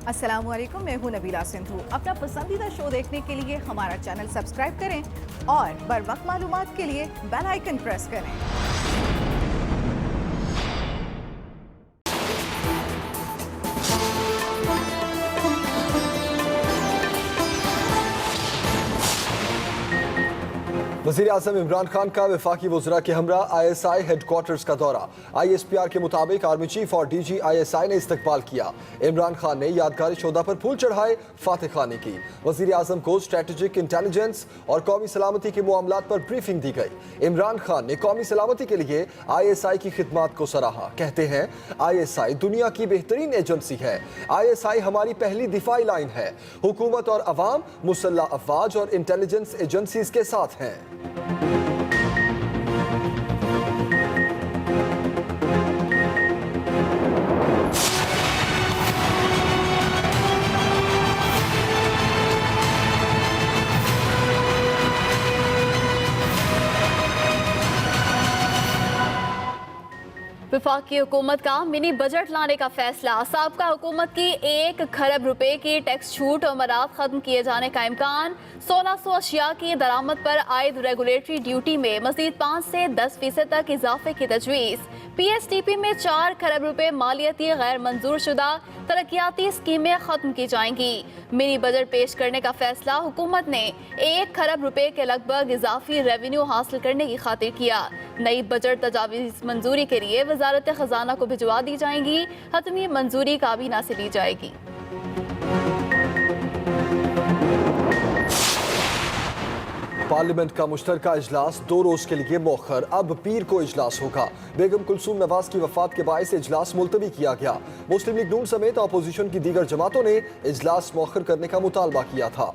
अस्सलामुअलैकुम, मैं हूं नबीला सिंधु। अपना पसंदीदा शो देखने के लिए हमारा चैनल सब्सक्राइब करें और बर वक्त मालूमात के लिए बेल आइकन प्रेस करें। वज़ीर आज़म इमरान खान का वफाकी वज़रा के हमरा ISI हेडक्वार्टर्स का दौरा। ISPR के मुताबिक आर्मी चीफ और DG ISI ने इस्तकबाल किया। इमरान खान ने यादगारी शोधा पर फूल चढ़ाए, फातह खानी की। वज़ीर आज़म को स्ट्रेटेजिक इंटेलिजेंस और कौमी सलामती के मामलात पर ब्रीफिंग दी गई। इमरान खान ने कौमी सलामती के लिए ISI की खिदमात को सराहा। कहते हैं ISI दुनिया की बेहतरीन एजेंसी है। ISI हमारी पहली दिफाई लाइन है। हुकूमत और अवाम मुसल्लह अफवाज और इंटेलिजेंस एजेंसीज के साथ हैं। वफाकी हुकूमत का मिनी बजट लाने का फैसला। साबका हुकूमत की 1 खरब रुपए की टैक्स छूट और मराद खत्म किए जाने का इम्कान। 1600 अशिया की दरामद पर आयद रेगुलेटरी ड्यूटी में मजीद 5 से 10% तक इजाफे की तजवीज़। PSTP में 4 खरब रुपए मालियती गैर मंजूर शुदा तरक्याती स्कीमें खत्म की जाएंगी। मिनी बजट पेश करने का फैसला हुकूमत ने 1 खरब रुपए के लगभग इजाफी रेवेन्यू हासिल करने की खातिर किया। नई बजट तजावीज़ मंजूरी के लिए वजारत खजाना को भिजवा दी जाएंगी। हतमी मंजूरी काबीना से ली जाएगी। पार्लियामेंट का मुश्तरका इजलास 2 रोज के लिए मौखर। अब पीर को इजलास होगा। बेगम कुलसूम नवाज की वफात के बायस इजलास मुलतवी किया गया। मुस्लिम लीग नून समेत अपोजिशन की दीगर जमातों ने इजलास मौखर करने का मुतालबा किया था।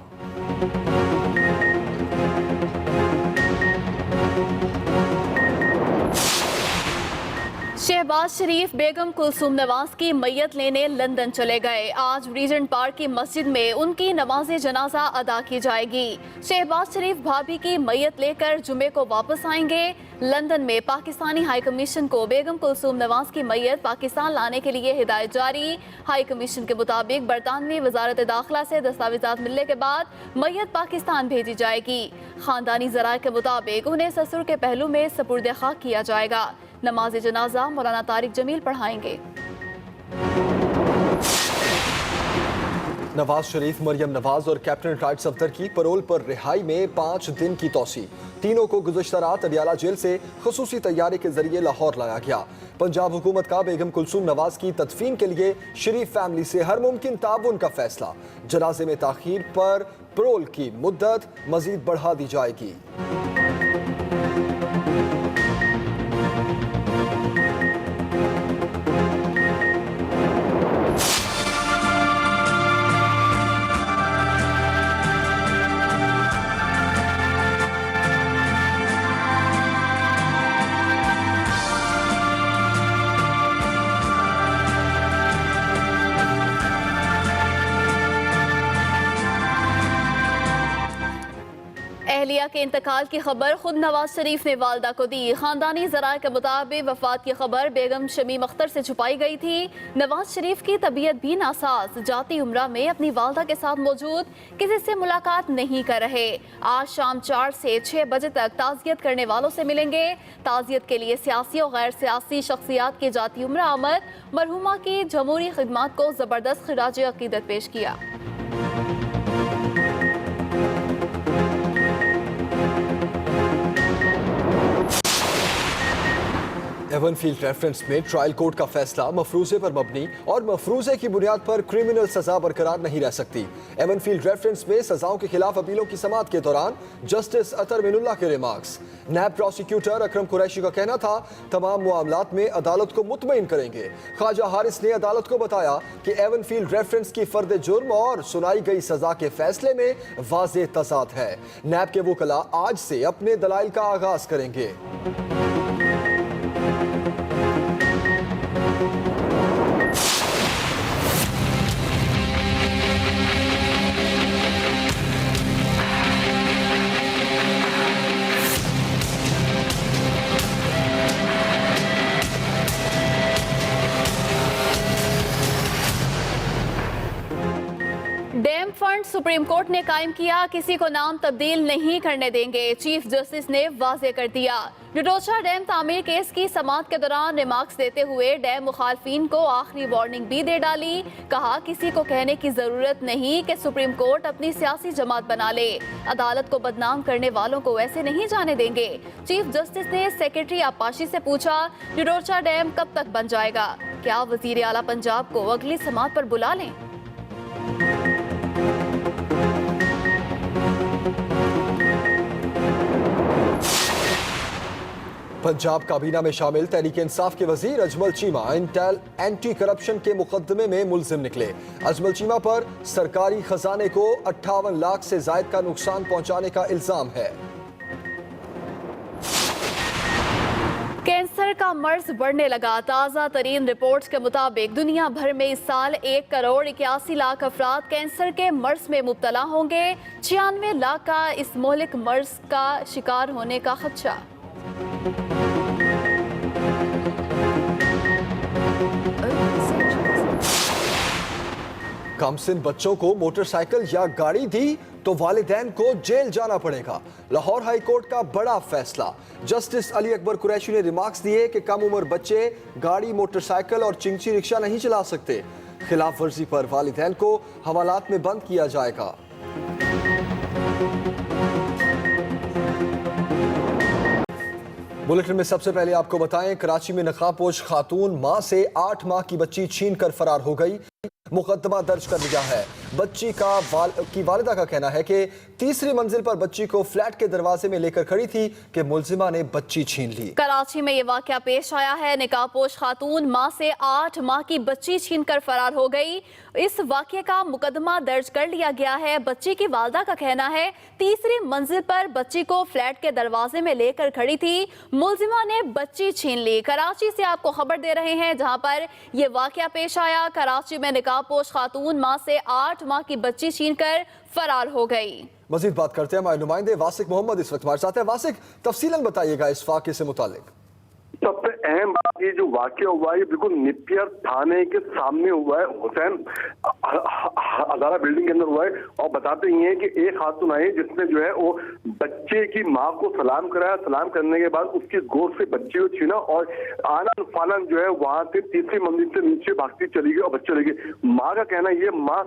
शहबाज शरीफ बेगम कुलसूम नवाज की मैयत लेने लंदन चले गए। आज रीजेंट पार्क की मस्जिद में उनकी नमाज जनाजा अदा की जाएगी। शहबाज शरीफ भाभी की मैयत लेकर जुमे को वापस आएंगे। लंदन में पाकिस्तानी हाई कमीशन को बेगम कुलसूम नवाज की मैयत पाकिस्तान लाने के लिए हिदायत जारी। हाई कमीशन के मुताबिक बरतानवी वजारत दाखिला से दस्तावेजात मिलने के बाद मैयत पाकिस्तान भेजी जाएगी। खानदानी जराये के मुताबिक उन्हें ससुर के पहलू में सपुर्द खाक किया जाएगा। नमाज जनाजा मौलाना तारिक जमील पढ़ाएंगे। नवाज शरीफ, मरियम नवाज और कैप्टन राइट सफदर की परोल पर रिहाई में 5 दिन की तौसी। तीनों को गुज़श्ता रात अडियाला जेल से खसूसी तैयारी के जरिए लाहौर लाया गया। पंजाब हुकूमत का बेगम कुलसूम नवाज की तदफीन के लिए शरीफ फैमिली से हर मुमकिन ताउन का फैसला। जनाजे में ताखीर पर परोल की मुद्दत मजीद बढ़ा दी जाएगी। अहलिया के इंतकाल की खबर खुद नवाज शरीफ ने वालदा को दी। खानदानी जराये के मुताबिक वफात की खबर बेगम शमीम अख्तर से छुपाई गई थी। नवाज शरीफ की तबीयत भी नासाज। जाती उम्रा में अपनी वालदा के साथ मौजूद किसी से मुलाकात नहीं कर रहे। आज शाम 4 से 6 बजे तक ताज़ियत करने वालों से मिलेंगे। ताज़ियत के लिए सियासी और गैर सियासी शख्सियात की जाती उम्रा आमद मरहुमा की जमहूरी खिदमात को ज़बरदस्त खिराज अकीदत पेश किया। एवनफील्ड रेफरेंस में ट्रायल कोर्ट का फैसला मफरूजे पर मबनी और मफरूजे की बुनियाद पर क्रिमिनल सजा बरकरार नहीं रह सकती। एवनफील्ड रेफरेंस में सजाओं के खिलाफ अपीलों की समाअत के दौरान जस्टिस अतर मिनुल्लाह के रिमार्क्स। नैब प्रोसिक्यूटर अकरम कुरैशी का कहना था तमाम मामलात में अदालत को मुतमईन करेंगे। ख्वाजा हारिस ने अदालत को बताया कि एवनफील्ड रेफरेंस की फर्द जुर्म और सुनाई गई सजा के फैसले में वाज़ेह तज़ाद है। नैब के वकला आज से अपने दलाइल का आगाज करेंगे। डैम फंड सुप्रीम कोर्ट ने कायम किया, किसी को नाम तब्दील नहीं करने देंगे। चीफ जस्टिस ने वाजे कर दिया। डिडोचा डैम तामीर केस की समाअत के दौरान रिमार्क्स देते हुए डैम मुखालफिन को आखिरी वार्निंग भी दे डाली। कहा, किसी को कहने की जरूरत नहीं कि सुप्रीम कोर्ट अपनी सियासी जमात बना ले। अदालत को बदनाम करने वालों को ऐसे नहीं जाने देंगे। चीफ जस्टिस ने सेक्रेटरी आपाशी से पूछा, डिडोचा डैम कब तक बन जाएगा? क्या वजीर आला पंजाब को अगली समाअत पर बुला लें? पंजाब काबीना में शामिल तहरीक इंसाफ के वजीर Ajmal Cheema Intel anti corruption के मुकदमे में मुलजिम निकले। अजमल चीमा पर सरकारी खजाने को 58 लाख से जायद का नुकसान पहुंचाने का इल्जाम है। कैंसर का मर्ज बढ़ने लगा। ताज़ा तरीन रिपोर्ट्स के मुताबिक दुनिया भर में इस साल 1 करोड़ 81 लाख अफराद कैंसर के मर्ज में मुब्तला होंगे। 96 लाख का इस मोहलिक मर्ज का शिकार होने का खदशा। कमसिन बच्चों को मोटरसाइकिल या गाड़ी दी तो वालिदैन को जेल जाना पड़ेगा। लाहौर हाई कोर्ट का बड़ा फैसला। जस्टिस अली अकबर कुरैशी ने रिमार्क्स दिए कि कम उम्र बच्चे गाड़ी, मोटरसाइकिल और चिंची रिक्शा नहीं चला सकते। खिलाफ वर्जी पर वालिदैन को हवालात में बंद किया जाएगा। बुलेटिन में सबसे पहले आपको बताएं, कराची में नकाबपोश खातून मां से 8 माह की बच्ची छीनकर फरार हो गई। मुकदमा दर्ज कर लिया है। बच्ची की वालिदा का कहना है कि तीसरी मंजिल पर बच्ची को फ्लैट के दरवाजे में लेकर खड़ी थी कि मुलजिमा ने बच्ची छीन ली। कराची में ये वाकया पेश आया है। निकाबपोश खातून मां से 8 माह की बच्ची छीनकर फरार हो गई। इस वाकये का मुकदमा दर्ज कर लिया गया है। बच्ची की वालिदा का कहना है तीसरी मंजिल पर बच्ची को फ्लैट के दरवाजे में लेकर खड़ी थी, मुलजिमा ने बच्ची छीन ली। कराची से आपको खबर दे रहे हैं जहां पर यह वाकया पेश आया। कराची में निकाबपोश खातून मां से 8 माह की बच्ची छीनकर फरार हो गई। मजीद बात करते हैं, हमारे नुमाइंदे वासिक मोहम्मद इस वक्त हमारे साथ है। वासिक, तफसीलन बताइएगा इस वाकये से मुतालिक। सबसे अहम बात ये जो वाकया हुआ है, ये बिल्कुल निपियर थाने के सामने हुआ है, हुसैन हजारा बिल्डिंग के अंदर हुआ है। और बताते ही हैं कि एक खातून आई जिसने जो है वो बच्चे की माँ को सलाम कराया। सलाम करने के बाद उसकी गोद से बच्चे को छीना और आनन फानन जो है वहां से तीसरी मंजिल से नीचे भागती चली गई और बच्चे चले गए। माँ का कहना ये, माँ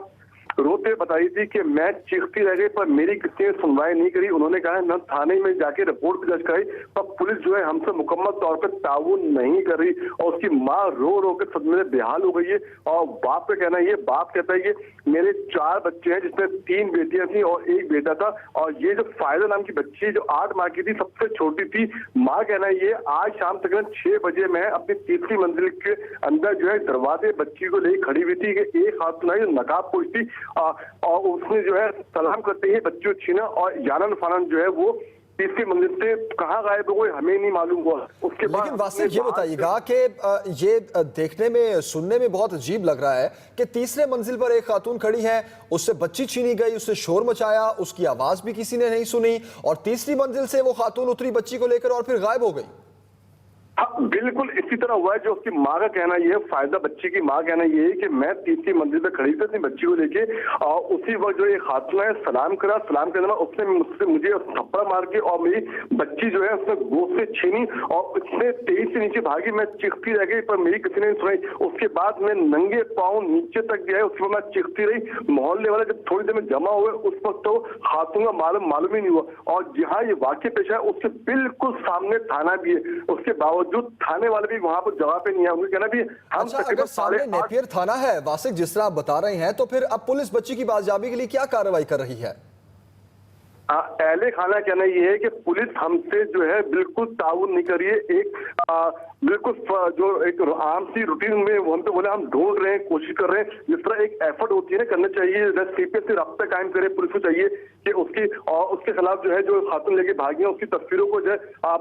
रोते बताई थी कि मैं चीखती रह गई पर मेरी किसी ने सुनवाई नहीं करी। उन्होंने कहा न थाने में जाके रिपोर्ट भी दर्ज कराई पर पुलिस जो है हमसे मुकम्मल तौर पर ताउन नहीं कर रही और उसकी माँ रो रो के सदमे में बेहाल हो गई है। और बाप का कहना ये, बाप कहता है कि मेरे 4 बच्चे हैं जिसमें 3 बेटियां थी और 1 बेटा था। और ये जो फायदा नाम की बच्ची जो 8 माह की थी, सबसे छोटी थी, माँ कहना ये आज शाम तकरीबन 6 बजे मैं अपनी तीसरी मंजिल के अंदर जो है दरवाजे बच्ची को लेकर खड़ी हुई थी कि एक हाथ जो नकाब पोश थी और उसने जो है सलाम करते ही बच्चों छीना और यानन फानन जो है वो तीसरी मंजिल से कहाँ गायब हो गए हमें नहीं मालूम हुआ। उसके बाद लेकिन वासिक ये बताइएगा कि ये देखने में, सुनने में बहुत अजीब लग रहा है कि तीसरे मंजिल पर एक खातून खड़ी है, उससे बच्ची छीनी गई, उससे शोर मचाया, उसकी आवाज भी किसी ने नहीं सुनी और तीसरी मंजिल से वो खातून उतरी बच्ची को लेकर और फिर गायब हो गई। हाँ, बिल्कुल इसी तरह हुआ है। जो उसकी माँ का कहना यह है, फायदा बच्ची की माँ कहना यह है कि मैं तीसरी मंजिल पे खड़ी थी अपनी बच्ची को लेके और उसी वक्त जो एक खातून है सलाम करा, सलाम करने में उसने मुझे थप्पड़ मार के और मेरी बच्ची जो है उसने गोद से छीनी और उसने तेज से नीचे भागी। मैं चीखती रह गई पर मेरी किसी ने सुनाई। उसके बाद मैं नंगे पाँव नीचे तक गया, उसके बाद मैं चीखती रही। मोहल्ले वाले जब थोड़ी देर में जमा हुए उस वक्त तो खातून का मालूम ही नहीं हुआ। और जहाँ ये वाक्य पेश है उसके बिल्कुल सामने थाना भी है, उसके बावजूद जो थाने वाले भी वहां पर जगह पे नहीं है। उनका कहना भी हम अगर सामने नेपियर थाना है वासिक, जिस तरह आप बता रहे हैं, तो फिर अब पुलिस बच्ची की बाजियाबी के लिए क्या कार्रवाई कर रही है? अहले खाना कहना यह है कि पुलिस हमसे जो है बिल्कुल ताउन नहीं करिए। एक बिल्कुल जो एक आम सी रूटीन में हम तो बोले हम ढूंढ रहे हैं, कोशिश कर रहे हैं। जिस तरह एक एफर्ट होती है ना, करना चाहिए। सीपीएस से रब्ता कायम करे, पुलिस को चाहिए कि उसकी और उसके खिलाफ जो है जो खातून लेके भागी है उसकी तस्वीरों को जो है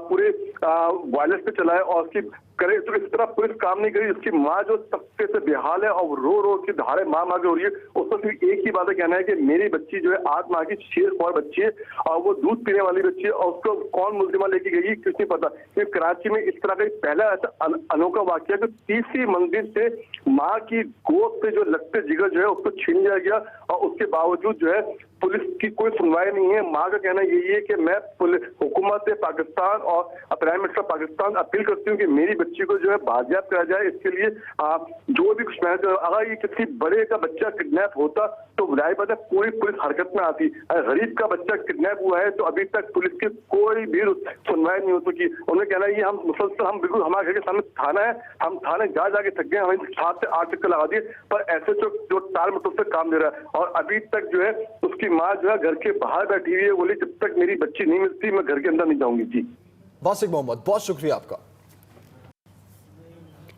पूरे वायरलेस पे चलाए और उसकी करे तो इस तरह पुलिस काम नहीं करी। उसकी माँ जो तख्ते से बेहाल है और रो रो की धारे माँ के हो रही है, उसको सिर्फ एक ही बात है कहना है कि मेरी बच्ची जो है 8 माह की शेर बच्ची है और वो दूध पीने वाली बच्ची है, और उसको कौन मुलजिमा लेके गई कुछ नहीं पता। क्योंकि कराची में इस तरह का पहला ऐसा अनोखा वाकया कि तीसरी मंजिल से माँ की गोद से जो लगते जिगर जो है उसको छीन लिया गया, और उसके बावजूद जो है पुलिस की कोई सुनवाई नहीं है। माँ का कहना यही है कि मैं हुकूमत पाकिस्तान और प्राइम मिनिस्टर पाकिस्तान अपील करती हूँ कि मेरी बच्ची को जो है बाजियाब करा जाए। इसके लिए जो भी कुछ मेहनत, अगर ये किसी बड़े का बच्चा किडनैप होता तो जाहिर बात है पूरी पुलिस हरकत में आती। गरीब का बच्चा किडनैप हुआ है तो अभी तक पुलिस की कोई भी सुनवाई नहीं हो सकी। उन्हें कहना है हम मुसलसल, हम बिल्कुल हमारे घर के सामने थाना है, हम थाने जाके थक गए, हमें 7 से 8 चक्कर लगा दिए, पर ऐसे जो टाल मटोल से काम दे रहा है। और अभी तक जो है उसकी माँ जो है घर के बाहर बैठी हुई है, बोली जब तक मेरी बच्ची नहीं मिलती मैं घर के अंदर नहीं जाऊंगी। जी वासिक मोहम्मद, बहुत शुक्रिया आपका।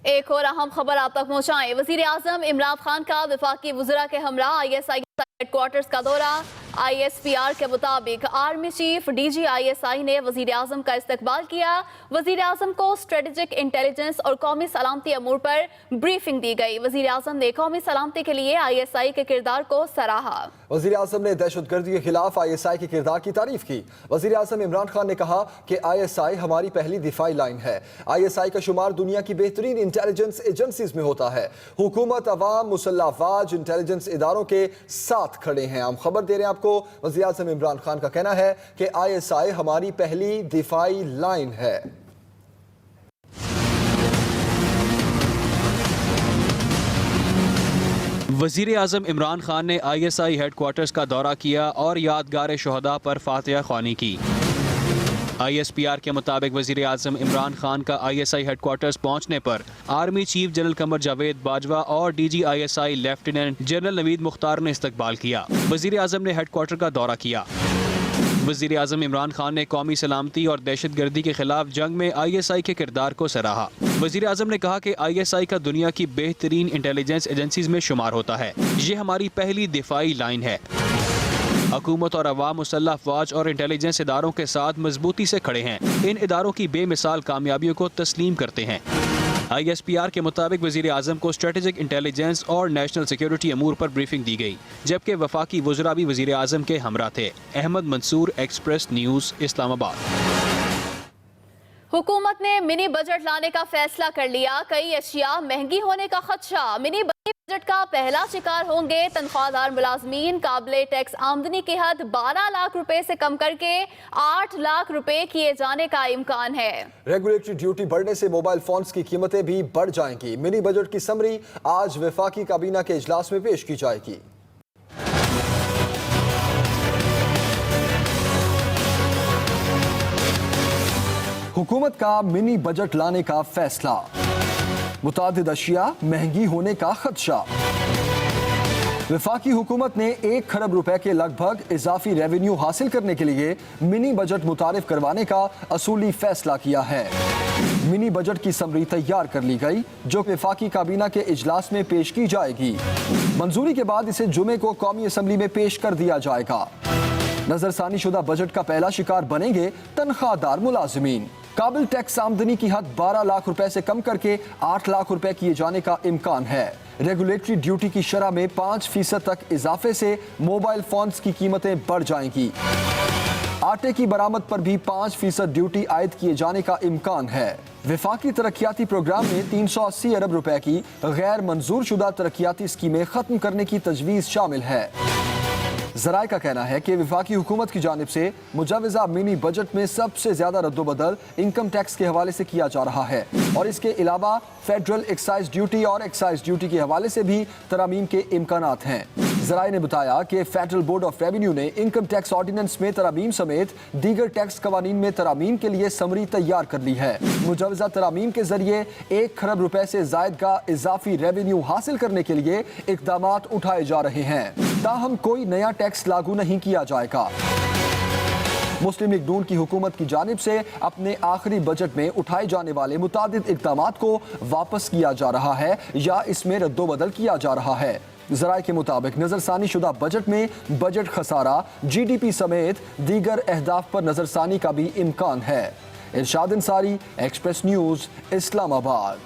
एक और अहम खबर आप तक पहुंचाएं। वजीर आजम इमरान खान का वफाकी वज़रा के हमरा ISI हेडक्वार्टर्स का दौरा। ISPR के मुताबिक आर्मी चीफ DG ISI ने वजीर आजम का इस्तकबाल किया। वजीर आजम को स्ट्रेटेजिक इंटेलिजेंस और कौमी सलामती अमूर पर ब्रीफिंग दी गई। वजीर आजम ने कौमी सलामती के लिए ISI के किरदार को सराहा। वजीर आजम ने दहशतगर्दी के खिलाफ ISI के किरदार की तारीफ की। वजीर आजम इमरान खान ने कहा कि ISI हमारी पहली दिफाई लाइन है। ISI का शुमार दुनिया की बेहतरीन इंटेलिजेंस एजेंसीज में होता है। हुकूमत, अवाम, मुसल्लह अफवाज इंटेलिजेंस इदारों के साथ खड़े हैं। हम खबर दे रहे हैं आपको, वज़ीर आज़म इमरान खान का कहना है कि ISI हमारी पहली दिफाई लाइन है। वज़ीर आज़म इमरान खान ने ISI हेडक्वार्टर्स का दौरा किया और यादगार शहदा पर फातिहा ख्वानी की। ISPR के मुताबिक वज़ीर आज़म इमरान खान का ISI हेडक्वार्टर्स पहुंचने पर army chief general Qamar Javed Bajwa और DG ISI lieutenant general Naveed Mukhtar ने इस्तकबाल किया। वज़ीर आज़म ने हेडक्वार्टर का दौरा किया। वज़ीर आज़म इमरान खान ने कौमी सलामती और दहशतगर्दी के खिलाफ जंग में ISI के किरदार को सराहा। वज़ीर आज़म ने कहा कि ISI का दुनिया की बेहतरीन इंटेलिजेंस एजेंसीज में शुमार होता है। ये हमारी पहली दिफाई लाइन है। हुकूमत और अवाम मुसल्लह अफवाज और इंटेलिजेंस इदारों के साथ मजबूती से खड़े हैं। इन इदारों की बेमिसाल कामयाबियों को तस्लीम करते हैं। ISPR के मुताबिक वज़ीर आज़म को स्ट्रेटेजिक इंटेलिजेंस और नेशनल सिक्योरिटी अमूर पर ब्रीफिंग दी गई, जबकि वफाकी वज़रा भी वज़ीर आज़म के हमरा थे। Ahmad Mansoor, Express News, Islamabad. हुकूमत ने मिनी बजट लाने का फैसला कर लिया। कई अशिया महंगी होने का खदशा। मिनी बजट का पहला शिकार होंगे तनख्वाहदार मुलाजमीन। काबिले टैक्स आमदनी की हद 12 लाख रुपए से कम करके 8 लाख रुपए किए जाने का इम्कान है। रेगुलेटरी ड्यूटी बढ़ने से मोबाइल फोन्स की कीमतें भी बढ़ जाएंगी। मिनी बजट की समरी आज वफाकी काबीना के इजलास में पेश की जाएगी। हुकूमत का मिनी बजट लाने का फैसला, मुतादिद अशिया महंगी होने का खदशा। वफाकी हुकूमत ने 1 खरब रुपए के लगभग इजाफी रेवेन्यू हासिल करने के लिए मिनी बजट मुतारिफ करवाने का असूली फैसला किया है। मिनी बजट की समरी तैयार कर ली गई, जो वफाकी काबीना के इजलास में पेश की जाएगी। मंजूरी के बाद इसे जुमे को कौमी असम्बली में पेश कर दिया जाएगा। नजरसानी शुदा बजट का पहला शिकार बनेंगे तनख्वाहदार मुलाजिमीन। काबिल टैक्स आमदनी की हद 12 लाख रुपए से कम करके 8 लाख रुपए किए जाने का इम्कान है। रेगुलेटरी ड्यूटी की शरह में 5% तक इजाफे से मोबाइल फोन्स की कीमतें बढ़ जाएंगी। आटे की बरामद पर भी 5% ड्यूटी आयद किए जाने का इम्कान है। वफाकी तरक्याती प्रोग्राम में 380 अरब रुपए की गैर मंजूर शुदा तरक्याती स्कीमें खत्म करने की तजवीज़ शामिल है। ज़राए का कहना है कि वफाकी हुकूमत की जानिब से मुजवज़ा मिनी बजट में सबसे ज्यादा रद्दोबदल इनकम टैक्स के हवाले से किया जा रहा है और इसके अलावा फेडरल एक्साइज ड्यूटी और एक्साइज ड्यूटी के हवाले से भी तरामीम के इम्कानात हैं। ज़राए ने बताया कि फेडरल बोर्ड ऑफ रेवेन्यू ने इनकम टैक्स ऑर्डिनेंस में तरामीम समेत दीगर टैक्स कवानीन में तरामीम के लिए समरी तैयार कर ली है। मुजवज़ा तरामीम के जरिए 1 खरब रुपए से जायद का इजाफी रेवेन्यू हासिल करने के लिए इक़दामात उठाए जा रहे हैं, ताहम कोई नया टैक्स लागू नहीं किया जाएगा। मुस्लिम लीग नून की हुकूमत की जानिब से अपने आखिरी बजट में उठाए जाने वाले मुतादिद इक़दामात को वापस किया जा रहा है या इसमें रद्दोबदल किया जा रहा है। ज़राए के मुताबिक नजरसानी शुदा बजट में बजट खसारा, GDP समेत दीगर अहदाफ पर नजरसानी का भी इम्कान है। Irshad Ansari, Express News, Islamabad.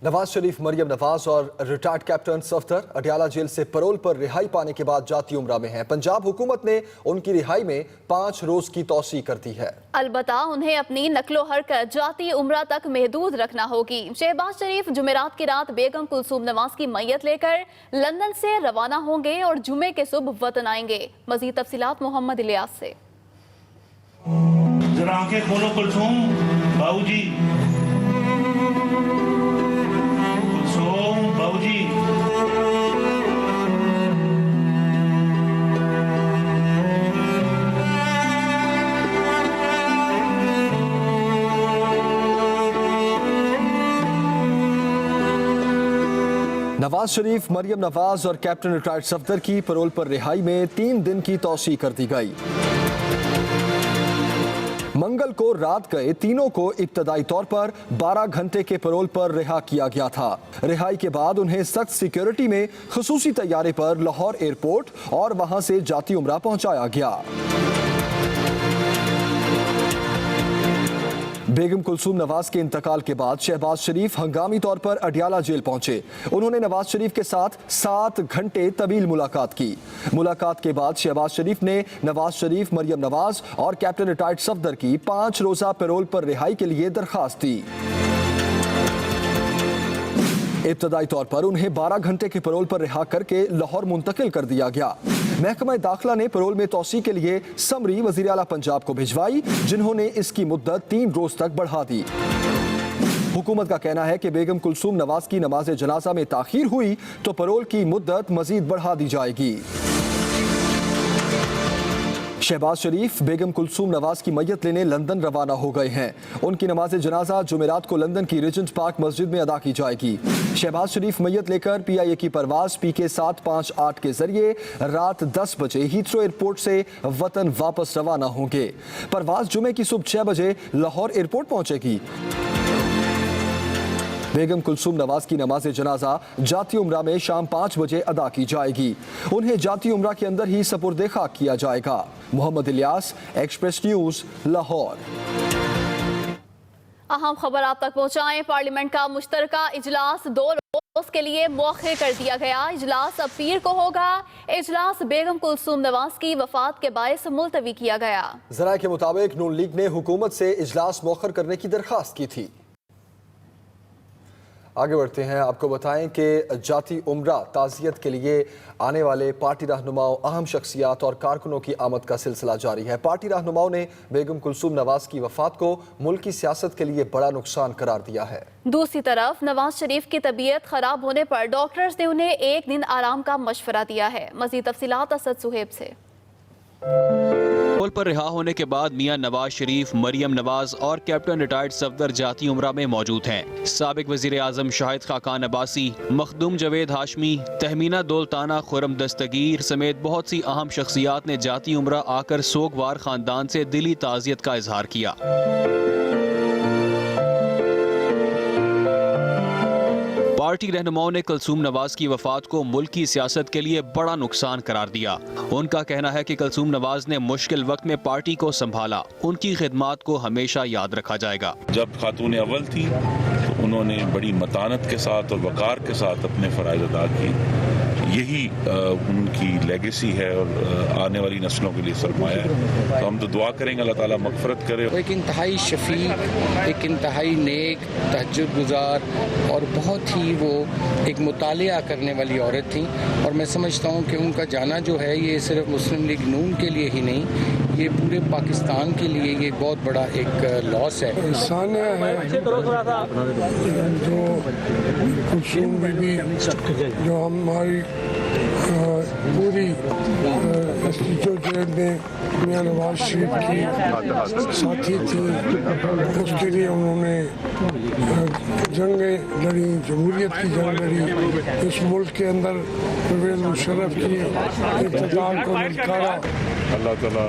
नवाज शरीफ, मरियम नवाज और retired captain Safdar Adiala jail से परोल पर रिहाई पाने के बाद जाती उम्रा में हैं। पंजाब हुकूमत ने उनकी रिहाई में 5 रोज की तौसी कर दी है। अलबत्ता उन्हें अपनी नकलो हरकत जाती उम्रा तक महदूद रखना होगी। शहबाज शरीफ जुमेरात की रात बेगम कुलसूम नवाज की मैयत लेकर लंदन से रवाना होंगे और जुमे के सुबह वतन आएंगे। मजीद तफसीलात मोहम्मद इलियास से। जरा आंखें खोलो कुलसूम, बाबूजी, कुलसूम बाबूजी। नवाज शरीफ, मरियम नवाज और कैप्टन रिटायर्ड सफदर की परोल पर रिहाई में 3 दिन की तौसी कर दी गई। मंगल को रात गए तीनों को इब्तदाई तौर पर 12 घंटे के परोल पर रिहा किया गया था। रिहाई के बाद उन्हें सख्त सिक्योरिटी में खसूसी तैयारे पर लाहौर एयरपोर्ट और वहां से जाती उम्रा पहुंचाया गया। बेगम कुलसूम नवाज के इंतकाल के बाद शहबाज शरीफ हंगामी तौर पर अडयाला जेल पहुंचे। उन्होंने नवाज शरीफ के साथ 7 घंटे तवील मुलाकात की। मुलाकात के बाद शहबाज शरीफ ने नवाज शरीफ, मरियम नवाज और कैप्टन रिटायर्ड सफदर की 5 रोजा पैरोल पर रिहाई के लिए दरखास्त दी। इब्तदाई तौर पर उन्हें 12 घंटे के पैरोल पर रिहा करके लाहौर मुंतकिल कर दिया गया। महकमा दाखिला ने पैरोल में तौसी के लिए समरी वज़ीर आला पंजाब को भिजवाई, जिन्होंने इसकी मुद्दत 3 रोज तक बढ़ा दी। हुकूमत का कहना है कि बेगम कुलसूम नवाज की नमाज जनाजा में ताखीर हुई तो पैरोल की मुद्दत मजीद बढ़ा दी जाएगी। शहबाज शरीफ बेगम कुलसूम नवाज की मैयत लेने लंदन रवाना हो गए हैं। उनकी नमाज जनाजा जुमेरात को लंदन की रिजेंट पार्क मस्जिद में अदा की जाएगी। शहबाज शरीफ मैयत लेकर PIA की परवाज PK 758 के जरिए रात 10 बजे हीथ्रो एयरपोर्ट से वतन वापस रवाना होंगे। परवाज जुमे की सुबह 6 बजे लाहौर एयरपोर्ट पहुंचेगी। बेगम कुलसूम नवाज की नमाज जनाजा जाती उम्रा में शाम 5 बजे अदा की जाएगी। उन्हें जाती उम्रा के अंदर ही सपुर्दे खाक किया जाएगा। Mohammad Ilyas, Express News, Lahore. अहम खबर आप तक पहुंचाएं। पार्लियामेंट का मुश्तरका इजलास 2 रोज के लिए मुअख्खर कर दिया गया। इजलास अब पीर को होगा। इजलास बेगम कुलसूम नवाज की वफात के बायस मुलतवी किया गया। जराये के मुताबिक नून लीग ने हुकूमत से इजलास मुअख्खर करने की दरखास्त की थी। आगे बढ़ते हैं, आपको बताएं कि जाती उम्रा ताज़ियत के लिए आने वाले पार्टी रहनुमाओं, अहम शख्सियात और कारकुनों की आमद का सिलसिला जारी है। पार्टी रहनुमाओं ने बेगम कुलसूम नवाज की वफात को मुल्क की सियासत के लिए बड़ा नुकसान करार दिया है। दूसरी तरफ नवाज शरीफ की तबीयत खराब होने पर डॉक्टर्स ने उन्हें 1 दिन आराम का मशवरा दिया है। मजीद तफसीलात असद सुहेब से। परोल पर रिहा होने के बाद मियां नवाज शरीफ, मरियम नवाज और कैप्टन रिटायर्ड सफदर जाती उम्रा में मौजूद हैं। साबिक वजीर आजम शाहिद खाकान अब्बासी, मखदूम जवेद हाशमी, तहमीना दौलताना, खुरम दस्तगीर समेत बहुत सी अहम शख्सियात ने जाती उम्रा आकर सोगवार खानदान से दिली ताज़ियत का इजहार किया। पार्टी रहनुमाओं ने कुलसूम नवाज की वफात को मुल्क की सियासत के लिए बड़ा नुकसान करार दिया। उनका कहना है कि कुलसूम नवाज ने मुश्किल वक्त में पार्टी को संभाला। उनकी खिदमात को हमेशा याद रखा जाएगा। जब खातून अव्वल थी तो उन्होंने बड़ी मतानत के साथ और वकार के साथ अपने फ़राइज़ अदा की। यही उनकी लेगेसी है और आने वाली नस्लों के लिए सरमाया है। तो हम तो दुआ करेंगे अल्लाह ताला मग़फ़िरत करे। एक इंतहाई शफ़ी, एक इंतहाई नेक, तहज्जुद गुज़ार और बहुत ही वो एक मुतालिया करने वाली औरत थी। और मैं समझता हूँ कि उनका जाना जो है ये सिर्फ मुस्लिम लीग नून के लिए ही नहीं, ये पूरे पाकिस्तान के लिए ये बहुत बड़ा एक लॉस है। सानिया है जो कुलसूम बीबी, जो हमारी पूरी इंस्टीट्यूट में मियां नवाज शरीफ की साथी थी। उसके लिए उन्होंने जंगें लड़ी, जमहूरियत की जंग लड़ी, इस मुल्क के अंदर परवेज़ मुशर्रफ की इक़्तिदार को ललकारा। अल्लाह ताला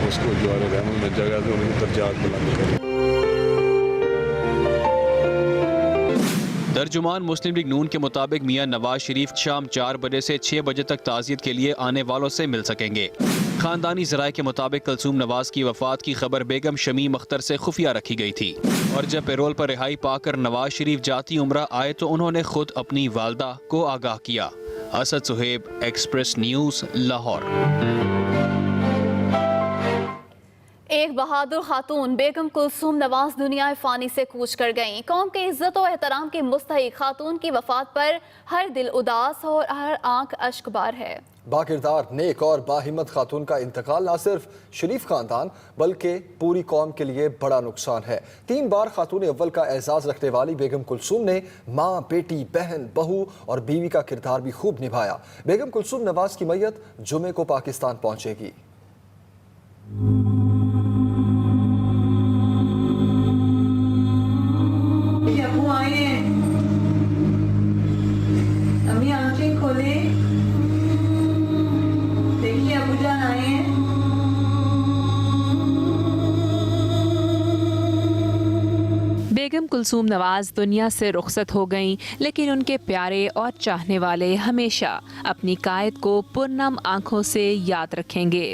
उसको जो है रहमत में जगह दे, उनकी दर्जात बुलंद करे। तर्जुमान मुस्लिम लीग नून के मुताबिक मियां नवाज शरीफ शाम 4 बजे से 6 बजे तक ताज़ियत के लिए आने वालों से मिल सकेंगे। खानदानी ज़राए के मुताबिक कुलसूम नवाज की वफात की खबर बेगम शमीम अख्तर से खुफिया रखी गई थी और जब पैरोल पर रिहाई पाकर नवाज शरीफ जाती उम्रा आए तो उन्होंने खुद अपनी वालदा को आगाह किया। Asad Suhaib, express news, Lahore. एक बहादुर खातून बेगम कुलसूम नवाज दुनिया फ़ानी से कूच कर गईं। कौम के इज्जत और एहतराम की मुस्तहिक खातून की वफात पर हर दिल उदास और हर आंख अश्कबार है। बाकिरदार, नेक और बाहिम्मत खातून का इंतकाल न सिर्फ शरीफ खानदान बल्कि पूरी कौम के लिए बड़ा नुकसान है। 3 बार खातून अव्वल का एजाज रखने वाली बेगम कुलसूम ने माँ, बेटी, बहन, बहू और बीवी का किरदार भी खूब निभाया। बेगम कुलसूम नवाज की मैयत जुमे को पाकिस्तान पहुंचेगी। अम्मी आंखें खोले, देखिए अबूजान आए हैं। बेगम कुलसूम नवाज दुनिया से रुखसत हो गईं, लेकिन उनके प्यारे और चाहने वाले हमेशा अपनी कायद को पुरनम आंखों से याद रखेंगे।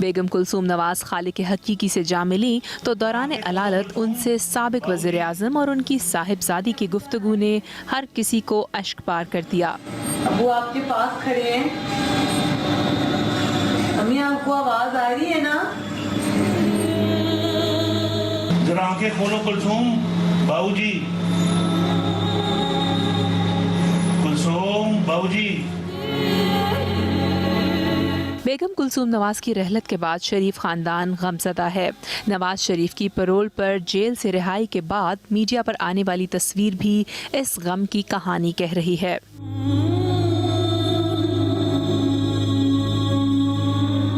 बेगम कुलसूम नवाज खालिक हकीकी से जा मिली तो दौरान अलालत उनसे साबिक वज़ीर आज़म और उनकी साहिबजादी की गुफ्तगू ने हर किसी को अश्क पार कर दिया। अबू आपके पास खड़े हैं। अम्मी आपको आवाज आ रही है ना? जरा आंखें खोलो कुलसूम, बाबूजी, कुलसूम, बाबूजी। बेगम कुलसूम नवाज की रहलत के बाद शरीफ खानदान गमज़दा है। नवाज शरीफ की पैरोल पर जेल से रिहाई के बाद मीडिया पर आने वाली तस्वीर भी इस गम की कहानी कह रही है।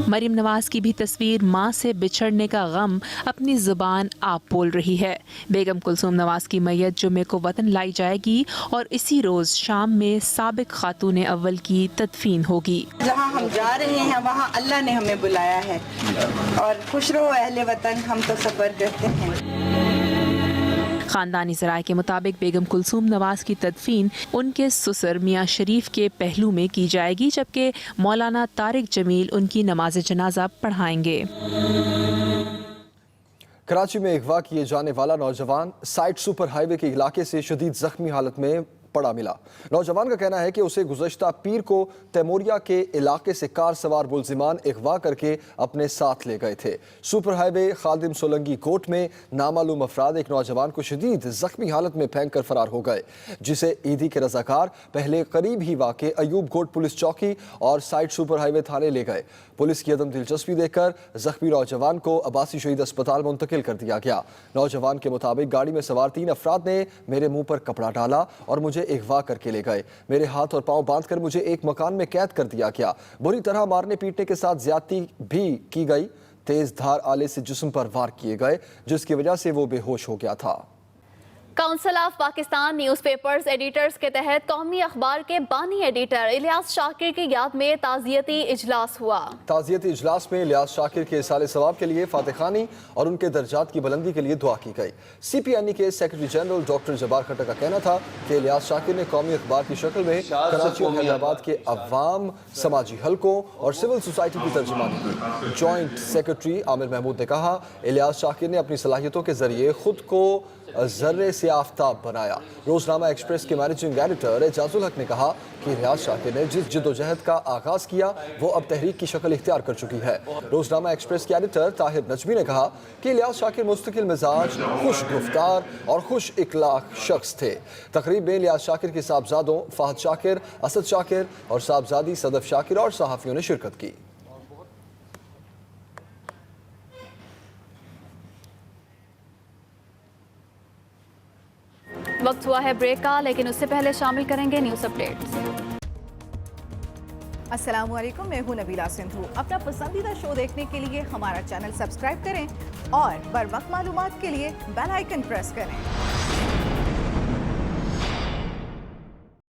मरीम नवाज की भी तस्वीर माँ से बिछड़ने का गम अपनी ज़ुबान आप बोल रही है। बेगम कुलसूम नवाज की मैयत जुमे को वतन लाई जाएगी और इसी रोज़ शाम में साबिक खातून अव्वल की तदफीन होगी। जहाँ हम जा रहे हैं वहाँ अल्लाह ने हमें बुलाया है और खुश रहो अहले वतन, हम तो सफ़र करते हैं। खानदानी ज़राए के मुताबिक बेगम कुलसूम नवाज की तदफीन उनके ससुर मियाँ शरीफ के पहलू में की जाएगी, जबकि मौलाना तारिक जमील उनकी नमाज जनाजा पढ़ाएंगे। कराची में अगवा किए जाने वाला नौजवान साइड सुपर हाईवे के इलाके से शदीद जख्मी हालत में पड़ा मिला। नौजवान का कहना है कि उसे गुज़श्ता पीर को तैमूरिया के इलाके से कार सवार मुल्जिमान अगवा करके अपने साथ ले गए थे। सुपर हाईवे खादिम सोलंगी कोट में नामालूम अफराद एक नौजवान को शदीद जख्मी हालत में फेंक कर फरार हो गए, जिसे ईदी के रजाकार पहले करीब ही वाक़े अयूब कोट पुलिस चौकी और साइड सुपर हाईवे थाने ले गए। पुलिस की अदम दिलचस्पी देखकर जख्मी नौजवान को अब्बासी शहीद अस्पताल मुंतकिल कर दिया गया। नौजवान के मुताबिक गाड़ी में सवार 3 अफराद ने मेरे मुंह पर कपड़ा डाला और मुझे अगवा करके ले गए। मेरे हाथ और पांव बांधकर मुझे एक मकान में कैद कर दिया गया। बुरी तरह मारने पीटने के साथ ज्यादती भी की गई। तेज धार आले से जिस्म पर वार किए गए, जिसकी वजह से वो बेहोश हो गया था। Council of Pakistan newspapers editors के तहत कौमी अखबार के बानी एडिटर इलियास शाकिर की याद में ताज़ियती इजलास हुआ। ताज़ियती इजलास में इलियास शाकिर के इसाले सवाब के लिए फातिह खानी और उनके दर्जात की बुलंदी के लिए दुआ की गई। CPNE के secretary general doctor Jabbar Khattar का कहना था कि इलियास शाकिर ने कौमी अखबार की शक्ल में कराची और हैदराबाद के अवाम, समाजी हलकों और सिविल सोसाइटी की तर्जुमानी की। जॉइंट सेक्रेटरी आमिर महमूद ने कहा, इलियास शाकिर ने अपनी सलाहियतों के जरिए खुद को जर्रे से आफ्ताब बनाया। रोजनामा एक्सप्रेस के मैनेजिंग एडिटर एजाजुल हक ने कहा कि इलियास शाकिर ने जिस जिद्दोजहद का आगाज किया वो अब तहरीक की शक्ल इख्तियार कर चुकी है। रोजनामा एक्सप्रेस के एडिटर ताहिर नजमी ने कहा कि इलियास शाकिर मुस्तकिल मिजाज, खुश गुफ्तार और खुश इखलाक शख्स थे। तकरीब में इलियास शाकिर के साहबजादों फहद शाकिर, असद शाकिर और साहबजादी सदफ शाकिर और सहाफ़ियों ने शिरकत की। वक्त हुआ है ब्रेक का, लेकिन उससे पहले शामिल करेंगे न्यूज़ अपडेट्स। अस्सलामुअलैकुम, मैं हूं नबीला सिंधु। अपना पसंदीदा शो देखने के लिए हमारा चैनल सब्सक्राइब करें और बर वक्त मालूमात के लिए बेल आइकन प्रेस करें।